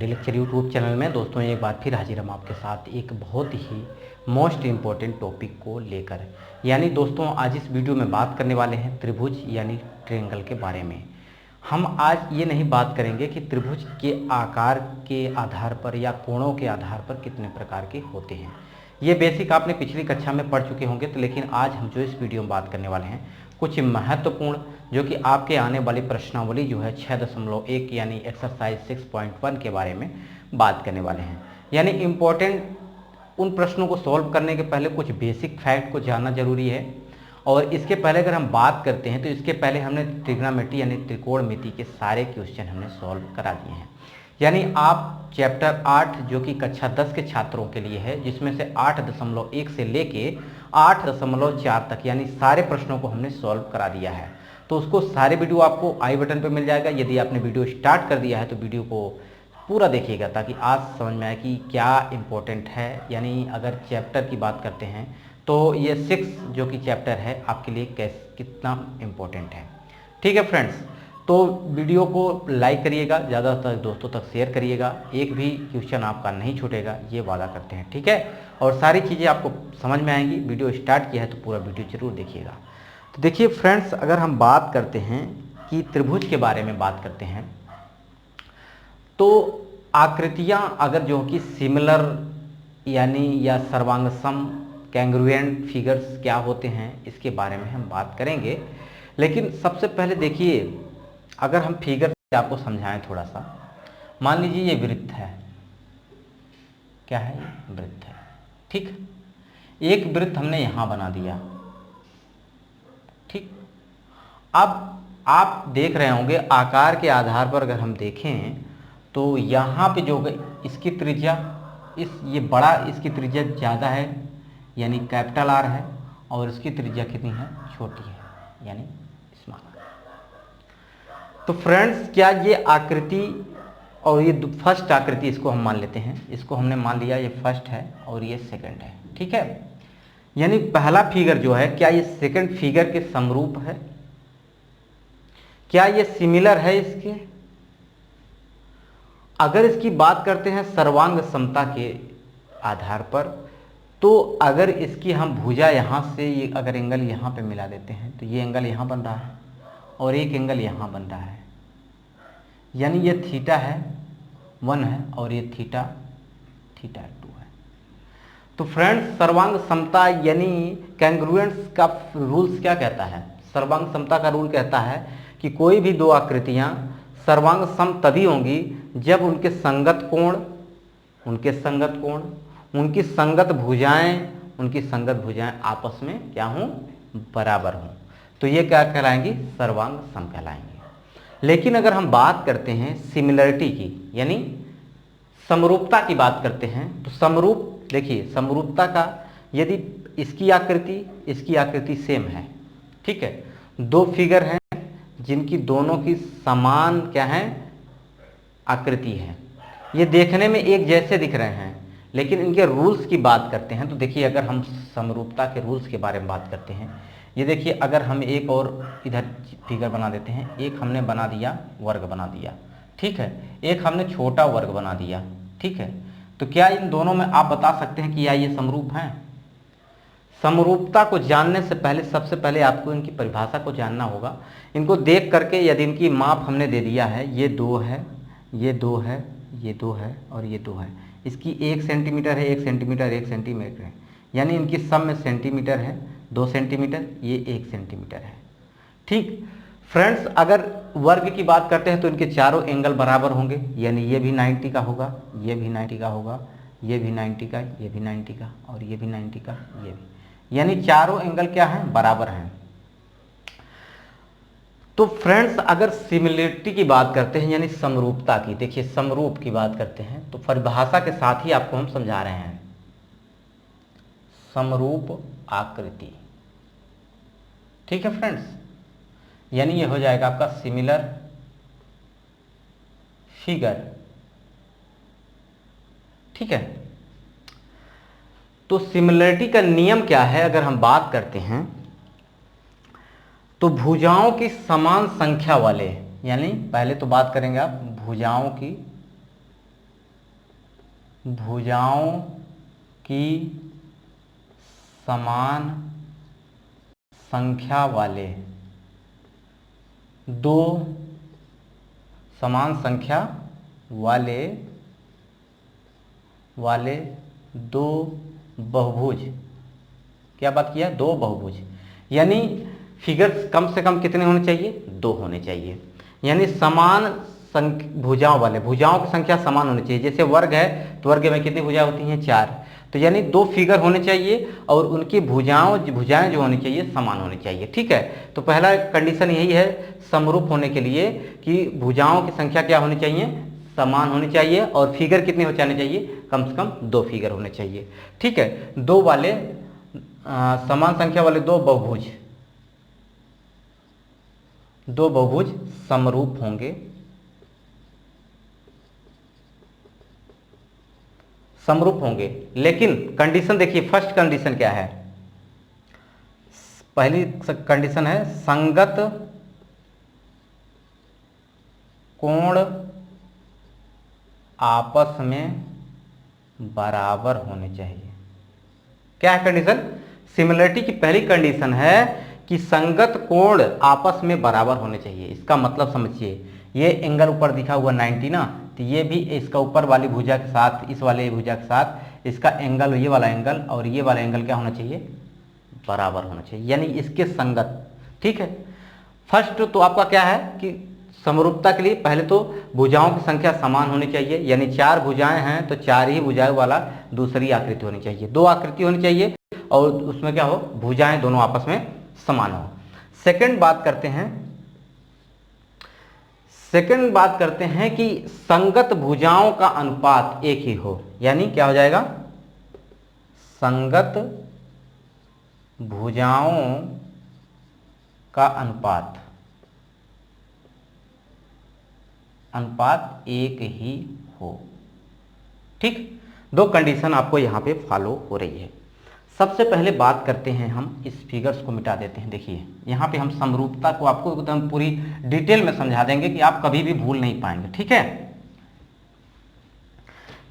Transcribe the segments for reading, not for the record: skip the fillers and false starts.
Lecture YouTube channel में दोस्तों एक बार फिर हाजिर हम आपके साथ एक बहुत ही मोस्ट इम्पोर्टेंट टॉपिक को लेकर। यानी दोस्तों आज इस वीडियो में बात करने वाले हैं त्रिभुज यानी ट्रायंगल के बारे में। हम आज ये नहीं बात करेंगे कि त्रिभुज के आकार के आधार पर या कोणों के आधार पर कितने प्रकार के होते हैं। ये बेसिक आपने पिछली कक्षा में पढ़ चुके होंगे, तो लेकिन आज हम जो इस वीडियो में बात करने वाले हैं कुछ महत्वपूर्ण, जो कि आपके आने वाली प्रश्नावली जो है 6.1 यानी एक्सरसाइज 6.1 के बारे में बात करने वाले हैं। यानी इम्पोर्टेंट उन प्रश्नों को सॉल्व करने के पहले कुछ बेसिक फैक्ट को जानना जरूरी है। और इसके पहले अगर हम बात करते हैं तो इसके पहले हमने ट्रिग्नोमेट्री यानी त्रिकोणमिति के सारे क्वेश्चन हमने सॉल्व करा दिए हैं। यानी आप चैप्टर 8 जो कि कक्षा 10 के छात्रों के लिए है, जिसमें से 8.1 से लेके 8.4 तक यानी सारे प्रश्नों को हमने सॉल्व करा दिया है। तो उसको सारे वीडियो आपको आई बटन पर मिल जाएगा। यदि आपने वीडियो स्टार्ट कर दिया है तो वीडियो को पूरा देखिएगा ताकि आज समझ में आए कि क्या इम्पोर्टेंट है। यानी अगर चैप्टर की बात करते हैं तो ये 6 जो कि चैप्टर है आपके लिए कितना इम्पोर्टेंट है। ठीक है फ्रेंड्स, तो वीडियो को लाइक करिएगा, ज़्यादा तक दोस्तों तक शेयर करिएगा, एक भी क्वेश्चन आपका नहीं छूटेगा, ये वादा करते हैं। ठीक है, और सारी चीज़ें आपको समझ में आएंगी। वीडियो स्टार्ट किया है तो पूरा वीडियो जरूर देखिएगा। तो देखिए फ्रेंड्स, अगर हम बात करते हैं कि त्रिभुज के बारे में बात करते हैं तो आकृतियाँ अगर जो कि सिमिलर यानी या सर्वांगसम कैंग्रुएंट फिगर्स क्या होते हैं इसके बारे में हम बात करेंगे। लेकिन सबसे पहले देखिए, अगर हम फिगर से आपको समझाएं थोड़ा सा, मान लीजिए ये वृत्त है। क्या है? ये वृत्त है। ठीक, एक वृत्त हमने यहां बना दिया। ठीक, अब आप देख रहे होंगे आकार के आधार पर अगर हम देखें तो यहाँ पे जो इसकी त्रिज्या ये बड़ा, इसकी त्रिज्या ज़्यादा है यानी कैपिटल आर है, और इसकी त्रिज्या कितनी है? छोटी है यानी स्मॉल। तो फ्रेंड्स, क्या ये आकृति और ये फर्स्ट आकृति, इसको हम मान लेते हैं, इसको हमने मान लिया ये फर्स्ट है और ये सेकंड है। ठीक है, यानी पहला फिगर जो है क्या ये सेकंड फिगर के समरूप है? क्या ये सिमिलर है इसके? अगर इसकी बात करते हैं सर्वांग समता के आधार पर, तो अगर इसकी हम भुजा यहाँ से ये अगर एंगल यहाँ पे मिला देते हैं तो ये एंगल यहाँ बन रहा है और एक एंगल यहाँ बन रहा है, यानी ये थीटा है 1 है और ये थीटा 2 है। तो फ्रेंड्स, सर्वांग समता यानी कैंग्रुएंस का रूल्स क्या कहता है? सर्वांग समता का रूल कहता है कि कोई भी दो आकृतियाँ सर्वांग सम तभी होंगी जब उनके संगत कोण, उनकी संगत भुजाएं आपस में क्या हों? बराबर हों। तो ये क्या कहलाएंगी? सर्वांग सम कहलाएंगे। लेकिन अगर हम बात करते हैं सिमिलरिटी की यानी समरूपता की बात करते हैं तो समरूप, देखिए समरूपता का, यदि इसकी आकृति सेम है, ठीक है, दो फिगर हैं जिनकी दोनों की समान क्या है? आकृति है, ये देखने में एक जैसे दिख रहे हैं, लेकिन इनके रूल्स की बात करते हैं तो देखिए, अगर हम समरूपता के रूल्स के बारे में बात करते हैं, ये देखिए, अगर हम एक और इधर फिगर बना देते हैं, एक हमने बना दिया वर्ग बना दिया, ठीक है, एक हमने छोटा वर्ग बना दिया, ठीक है, तो क्या इन दोनों में आप बता सकते हैं कि या ये समरूप हैं? समरूपता को जानने से पहले सबसे पहले आपको इनकी परिभाषा को जानना होगा। इनको देख करके यदि इनकी माप हमने दे दिया है, ये 2 है, ये 2 है, ये 2 है और ये 2 है, इसकी 1 सेंटीमीटर है, 1 सेंटीमीटर, 1 सेंटीमीटर है, यानी इनकी सब में सेंटीमीटर है, 2 सेंटीमीटर, ये 1 सेंटीमीटर है। ठीक फ्रेंड्स, अगर वर्ग की बात करते हैं तो इनके चारों एंगल बराबर होंगे, यानी ये भी 90 का होगा, ये भी 90 का होगा, ये भी 90 का, ये भी 90 का और ये भी 90 का, ये भी, यानी चारों एंगल क्या हैं? बराबर हैं। तो फ्रेंड्स, अगर सिमिलरिटी की बात करते हैं यानी समरूपता की, देखिए समरूप की बात करते हैं तो परिभाषा के साथ ही आपको हम समझा रहे हैं। समरूप आकृति, ठीक है फ्रेंड्स, यानी ये हो जाएगा आपका सिमिलर फिगर। ठीक है, तो सिमिलरिटी का नियम क्या है? अगर हम बात करते हैं तो भुजाओं की समान संख्या वाले, यानी पहले तो बात करेंगे आप भुजाओं की भुजाओं की समान संख्या वाले दो समान संख्या वाले दो बहुभुज, क्या बात किया, दो बहुभुज, यानी फिगर्स कम से कम कितने होने चाहिए, दो होने चाहिए, यानी समान भुजाओं वाले, भुजाओं की संख्या समान होनी चाहिए। जैसे वर्ग है तो वर्ग में कितनी भुजाएं होती हैं, 4, तो यानी दो फिगर होने चाहिए और उनकी भुजाएं जो होनी चाहिए समान होनी चाहिए। ठीक है, तो पहला कंडीशन यही है समरूप होने के लिए कि भुजाओं की संख्या क्या होनी चाहिए, समान होनी चाहिए और फिगर कितने हो जाने चाहिए, कम से कम दो फिगर होने चाहिए। ठीक है, दो वाले समान संख्या वाले दो बहुभुज समरूप होंगे, लेकिन कंडीशन देखिए, फर्स्ट कंडीशन क्या है, पहली कंडीशन है संगत कोण आपस में बराबर होने चाहिए। क्या है कंडीशन, सिमिलरिटी की पहली कंडीशन है कि संगत कोण आपस में बराबर होने चाहिए। इसका मतलब समझिए, ये एंगल ऊपर दिखा हुआ 90 ना, तो ये भी इसका ऊपर वाली भुजा के साथ, इस वाले भुजा के साथ इसका एंगल, ये वाला एंगल और ये वाला एंगल क्या होना चाहिए, बराबर होना चाहिए, यानी इसके संगत। ठीक है, फर्स्ट तो आपका क्या है कि समरूपता के लिए पहले तो भुजाओं की संख्या समान होनी चाहिए, यानी 4 भुजाएं हैं तो 4 ही भुजाएं वाला दूसरी आकृति होनी चाहिए, 2 आकृति होनी चाहिए और उसमें क्या हो, भुजाएं दोनों आपस में समान हो। सेकंड बात करते हैं कि संगत भुजाओं का अनुपात एक ही हो, यानी क्या हो जाएगा, संगत भुजाओं का अनुपात एक ही हो। ठीक, दो कंडीशन आपको यहां पे फॉलो हो रही है। सबसे पहले बात करते हैं, हम इस फिगर्स को मिटा देते हैं। देखिए यहाँ पे हम समरूपता को आपको एकदम पूरी डिटेल में समझा देंगे कि आप कभी भी भूल नहीं पाएंगे। ठीक है,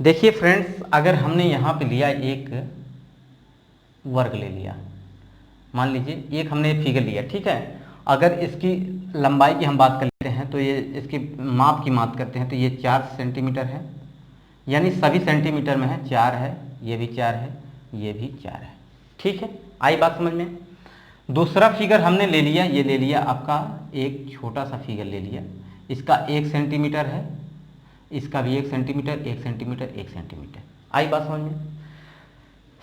देखिए फ्रेंड्स, अगर हमने यहाँ पे लिया एक वर्ग ले लिया, मान लीजिए एक हमने फिगर लिया, ठीक है, अगर इसकी लंबाई की हम बात कर लेते हैं तो ये इसकी माप की बात करते हैं तो ये 4 सेंटीमीटर है, यानी सभी सेंटीमीटर में है, 4 है, ये भी 4 है, ये भी 4 है। ठीक है, आई बात समझ में। दूसरा फिगर हमने ले लिया, ये ले लिया आपका एक छोटा सा फिगर ले लिया, इसका 1 सेंटीमीटर है, इसका भी 1 सेंटीमीटर, 1 सेंटीमीटर, 1 सेंटीमीटर। आई बात समझ में।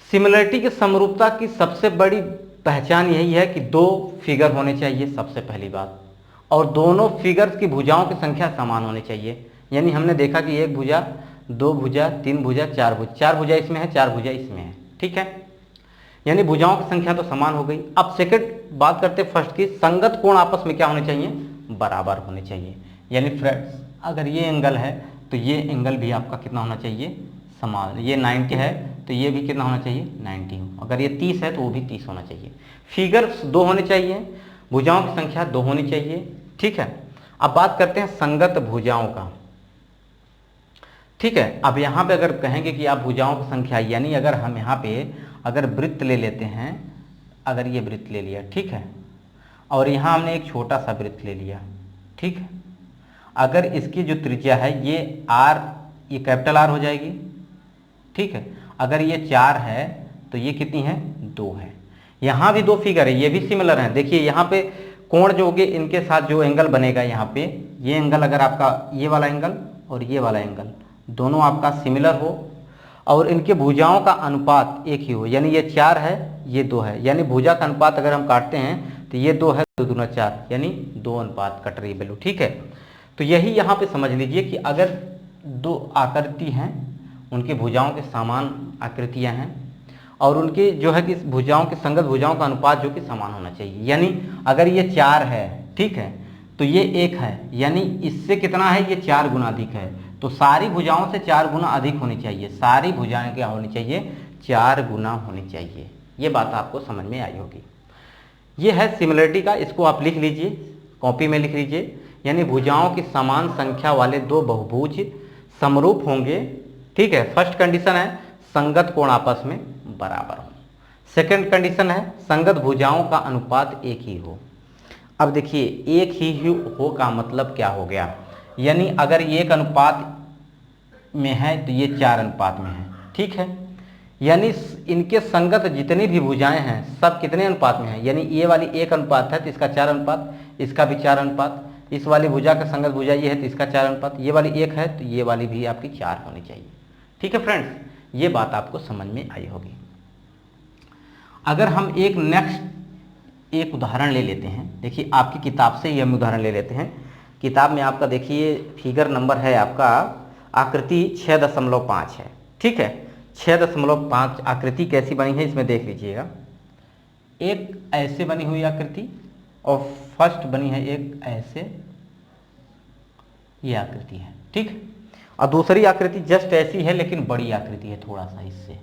सिमिलरिटी की समरूपता की सबसे बड़ी पहचान यही है कि दो फिगर होने चाहिए, सबसे पहली बात, और दोनों फिगर्स की भुजाओं की संख्या समान होनी चाहिए। यानी हमने देखा कि एक भुजा, दो भुजा, तीन भुजा, चार भुजा इसमें है, 4 भुजा इसमें है। ठीक है, यानी भुजाओं की संख्या तो समान हो गई। अब सेकंड बात करते हैं फर्स्ट की, संगत कोण आपस में क्या होने चाहिए, बराबर होने चाहिए। यानी फ्रेंड्स, अगर ये एंगल है तो ये एंगल भी आपका कितना होना चाहिए, समान। ये 90 है तो ये भी कितना होना चाहिए, 90 हो। अगर ये 30 है तो वो भी 30 होना चाहिए। फिगर्स 2 होने चाहिए, भुजाओं की संख्या 2 होनी चाहिए। ठीक है, अब बात करते हैं संगत भुजाओं का। ठीक है, अब यहाँ पे अगर कहेंगे कि आप भुजाओं की संख्या, यानी अगर हम यहाँ पे अगर वृत्त ले लेते हैं, अगर ये वृत्त ले लिया, ठीक है, और यहाँ हमने एक छोटा सा वृत्त ले लिया, ठीक है, अगर इसकी जो त्रिज्या है ये R, ये कैपिटल R हो जाएगी। ठीक है, अगर ये 4 है तो ये कितनी है, 2 है। यहाँ भी 2 फिगर है, ये भी सिमिलर है। देखिए यहाँ पे कोण जो होंगे, इनके साथ जो एंगल बनेगा यहाँ पे, ये एंगल अगर आपका ये वाला एंगल और ये वाला एंगल दोनों आपका सिमिलर हो और इनके भुजाओं का अनुपात एक ही हो, यानी ये 4 है, ये 2 है, यानी भुजा का अनुपात अगर हम काटते हैं तो ये 2 है, 2 दूना 4, यानी 2 अनुपात कट रही वैल्यू। ठीक है, तो यही यहाँ पे समझ लीजिए कि अगर 2 आकृति हैं, उनकी भुजाओं के समान आकृतियाँ हैं और उनकी जो है कि भुजाओं की संगत भुजाओं का अनुपात जो कि समान होना चाहिए। यानी अगर ये 4 है, ठीक है, तो ये 1 है, यानी इससे कितना है, ये 4 गुना अधिक है, तो सारी भुजाओं से 4 गुना अधिक होनी चाहिए। सारी भुजाएं क्या होनी चाहिए, 4 गुना होनी चाहिए। ये बात आपको समझ में आई होगी। ये है सिमिलरिटी का, इसको आप लिख लीजिए, कॉपी में लिख लीजिए। यानी भुजाओं की समान संख्या वाले 2 बहुभुज समरूप होंगे, ठीक है, फर्स्ट कंडीशन है संगत कोण आपस में बराबर हो। सेकंड कंडीशन है संगत भुजाओं का अनुपात एक ही हो। अब देखिए एक ही हो का मतलब क्या हो गया, यानी अगर ये एक अनुपात में है तो ये 4 अनुपात में है, ठीक है। यानी इनके संगत जितनी भी भुजाएं हैं सब कितने अनुपात में है, यानी ये वाली 1 अनुपात है तो इसका 4 अनुपात, इसका भी 4 अनुपात, इस वाली भुजा का संगत भुजा ये है तो इसका 4 अनुपात, ये वाली 1 है तो ये वाली भी आपकी 4 होनी चाहिए। ठीक है फ्रेंड्स, ये बात आपको समझ में आई होगी। अगर हम एक उदाहरण ले लेते हैं, देखिए आपकी किताब से ही हम उदाहरण ले लेते हैं। किताब में आपका देखिए फिगर नंबर है आपका आकृति 6.5 है, ठीक है। 6.5 आकृति कैसी बनी है इसमें देख लीजिएगा। एक ऐसे बनी हुई आकृति और फर्स्ट बनी है एक ऐसे, ये आकृति है, ठीक। और दूसरी आकृति जस्ट ऐसी है लेकिन बड़ी आकृति है थोड़ा सा इससे,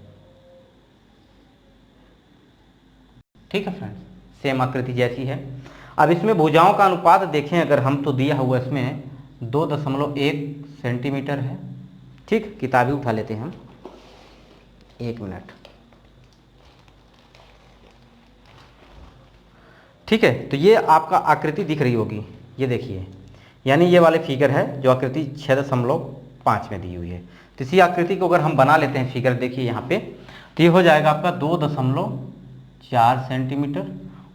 ठीक है फ्रेंड्स, सेम आकृति जैसी है। अब इसमें भुजाओं का अनुपात देखें अगर हम तो दिया हुआ इसमें 2.1 सेंटीमीटर है, ठीक। किताबें उठा लेते हैं हम, 1 मिनट, ठीक है। तो ये आपका आकृति दिख रही होगी, ये देखिए, यानी ये वाले फिगर है जो आकृति 6.5 में दी हुई है। तो इसी आकृति को अगर हम बना लेते हैं फिगर, देखिए यहाँ पे, तो ये हो जाएगा आपका 2.4 सेंटीमीटर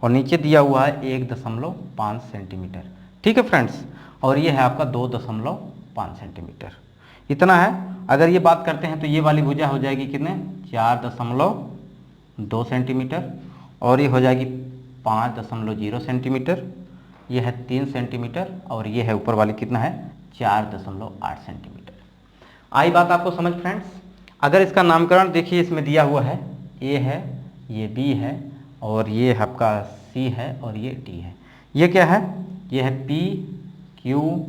और नीचे दिया हुआ है 1.5 सेंटीमीटर, ठीक है फ्रेंड्स। और ये है आपका 2.5 सेंटीमीटर, इतना है। अगर ये बात करते हैं तो ये वाली भुजा हो जाएगी कितने, 4.2 सेंटीमीटर और ये हो जाएगी 5.0 सेंटीमीटर, ये है 3 सेंटीमीटर और ये है ऊपर वाली कितना है 4.8 सेंटीमीटर। आई बात आपको समझ फ्रेंड्स। अगर इसका नामकरण देखिए इसमें दिया हुआ है, ए है, ये बी है और ये आपका सी है और ये डी है। ये क्या है, ये है पी, क्यू,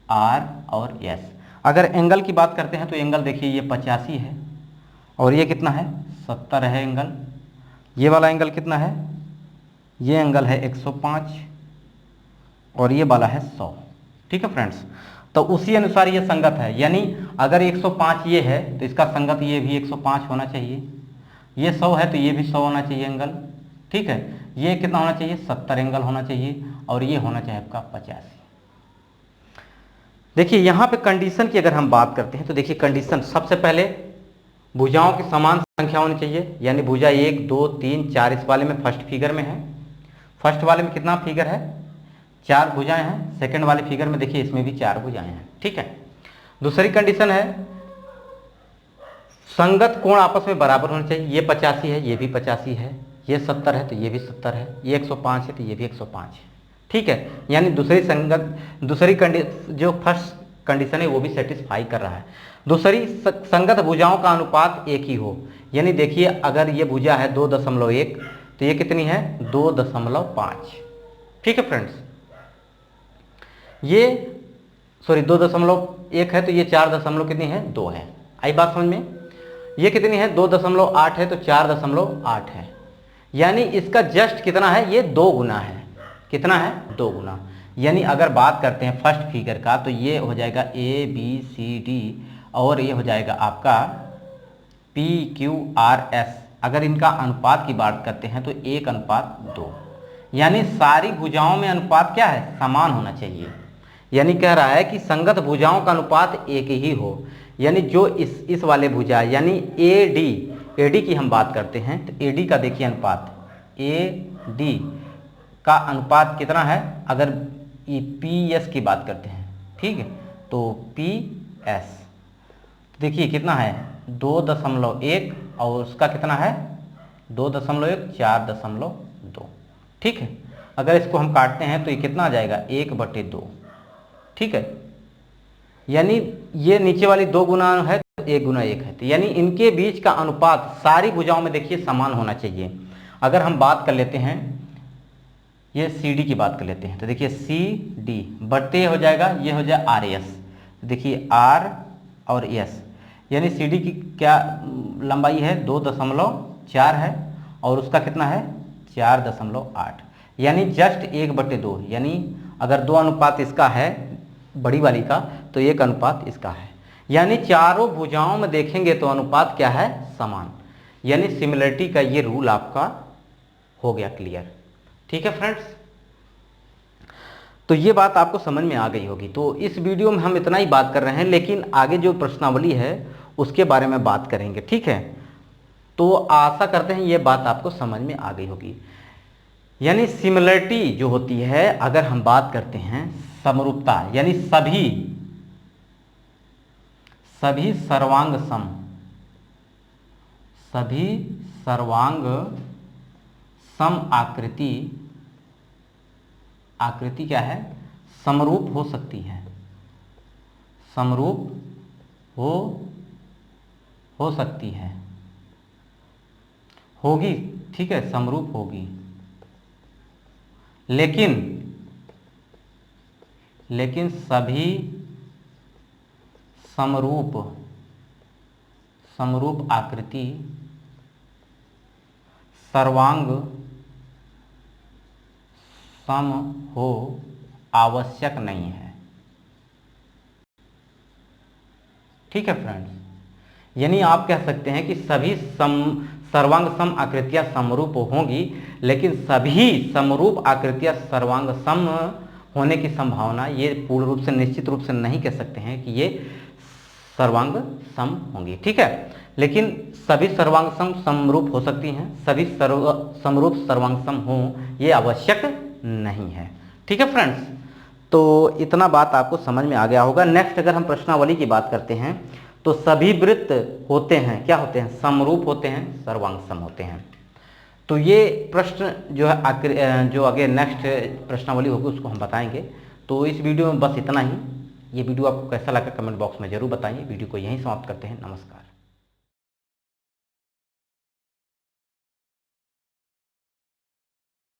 आर और एस। अगर एंगल की बात करते हैं तो एंगल देखिए ये 85 है और ये कितना है 70 है एंगल। ये वाला एंगल कितना है, ये एंगल है 105 और ये वाला है 100, ठीक है फ्रेंड्स। तो उसी अनुसार ये संगत है, यानी अगर 105 ये है तो इसका संगत ये भी 105 होना चाहिए, ये 100 है तो ये भी 100 होना चाहिए एंगल, ठीक है। ये कितना होना चाहिए 70 एंगल होना चाहिए और ये होना चाहिए आपका 85। देखिए यहाँ पे कंडीशन की अगर हम बात करते हैं तो देखिए कंडीशन, सबसे पहले भुजाओं की समान संख्या होनी चाहिए, यानी भुजा 1 2 3 4 इस वाले में फर्स्ट फिगर में है। फर्स्ट वाले में कितना फिगर है, 4 भुजाएं हैं। सेकंड वाले फिगर में देखिए इसमें भी 4 भुजाएं हैं, ठीक है। दूसरी कंडीशन है संगत कोण आपस में बराबर होना चाहिए, ये 85 है ये भी 85 है, ये 70 है तो ये भी 70 है, ये 105 है तो ये भी 105 है, ठीक है। यानी दूसरी जो फर्स्ट कंडीशन है वो भी सेटिस्फाई कर रहा है। दूसरी संगत भुजाओं का अनुपात एक ही हो, यानी देखिए अगर ये भुजा है 2.1 तो ये कितनी है 2.5, ठीक है फ्रेंड्स। ये 2.1 है तो ये 4 कितनी है 2 है। आई बात समझ में। ये कितनी है 2.8 है तो 4.8 है, यानी इसका जस्ट कितना है ये 2 गुना है। कितना है 2 गुना। यानी अगर बात करते हैं फर्स्ट फिगर का तो ये हो जाएगा ए बी सी डी और ये हो जाएगा आपका पी क्यू आर एस। अगर इनका अनुपात की बात करते हैं तो 1:2, यानी सारी भुजाओं में अनुपात क्या है समान होना चाहिए। यानी कह रहा है कि संगत भुजाओं का अनुपात एक ही हो, यानी जो इस वाले भुजा यानी एडी की हम बात करते हैं तो एडी का देखिए अनुपात, एडी का अनुपात कितना है, अगर ये पी एस की बात करते हैं, ठीक है, तो पी एस देखिए कितना है 2.1 और उसका कितना है 2.1 4.2, ठीक है। अगर इसको हम काटते हैं तो ये कितना आ जाएगा 1/2, ठीक है। यानी ये नीचे वाली 2 गुना है तो 1 गुना 1 है, तो यानी इनके बीच का अनुपात सारी भुजाओं में देखिए समान होना चाहिए। अगर हम बात कर लेते हैं ये सी डी की बात कर लेते हैं तो देखिए सी डी बढ़ते हो जाएगा, ये हो जाए आर एस। देखिए आर और एस, यानी सी डी की क्या लंबाई है 2.4 है और उसका कितना है 4.8, यानी जस्ट 1/2। यानी अगर 2 अनुपात इसका है बड़ी वाली का तो 1 अनुपात इसका है, यानी चारों भुजाओं में देखेंगे तो अनुपात क्या है, समान। यानी सिमिलरिटी का ये रूल आपका हो गया क्लियर। ठीक है फ्रेंड्स, तो ये बात आपको समझ में आ गई होगी। तो इस वीडियो में हम इतना ही बात कर रहे हैं, लेकिन आगे जो प्रश्नावली है उसके बारे में बात करेंगे। ठीक है, तो आशा करते हैं ये बात आपको समझ में आ गई होगी। यानी सिमिलरिटी जो होती है, अगर हम बात करते हैं समरूपता, यानी सभी सर्वांग सम आकृति क्या है, समरूप हो सकती है, समरूप हो सकती है, होगी। ठीक है, समरूप होगी, लेकिन सभी समरूप आकृति सर्वांग सम हो आवश्यक नहीं है। ठीक है फ्रेंड्स, यानी आप कह सकते हैं कि सभी सर्वांग सम आकृतियां समरूप होंगी, लेकिन सभी समरूप आकृतियां सर्वांग सम होने की संभावना ये पूर्ण रूप से निश्चित रूप से नहीं कह सकते हैं कि ये सर्वांग सम होंगी। ठीक है, लेकिन सभी सर्वांग सम समरूप हो सकती हैं, सभी समरूप सर्वांग सम हो ये आवश्यक नहीं है। ठीक है फ्रेंड्स, तो इतना बात आपको समझ में आ गया होगा। नेक्स्ट अगर हम प्रश्नावली की बात करते हैं तो सभी वृत्त होते हैं, क्या होते हैं, समरूप होते हैं, सर्वांग सम होते हैं। तो ये प्रश्न जो है जो आगे नेक्स्ट प्रश्नावली होगी उसको हम बताएंगे। तो इस वीडियो में बस इतना ही। ये वीडियो आपको कैसा लगा कमेंट बॉक्स में जरूर बताइए। वीडियो को यहीं समाप्त करते हैं। नमस्कार।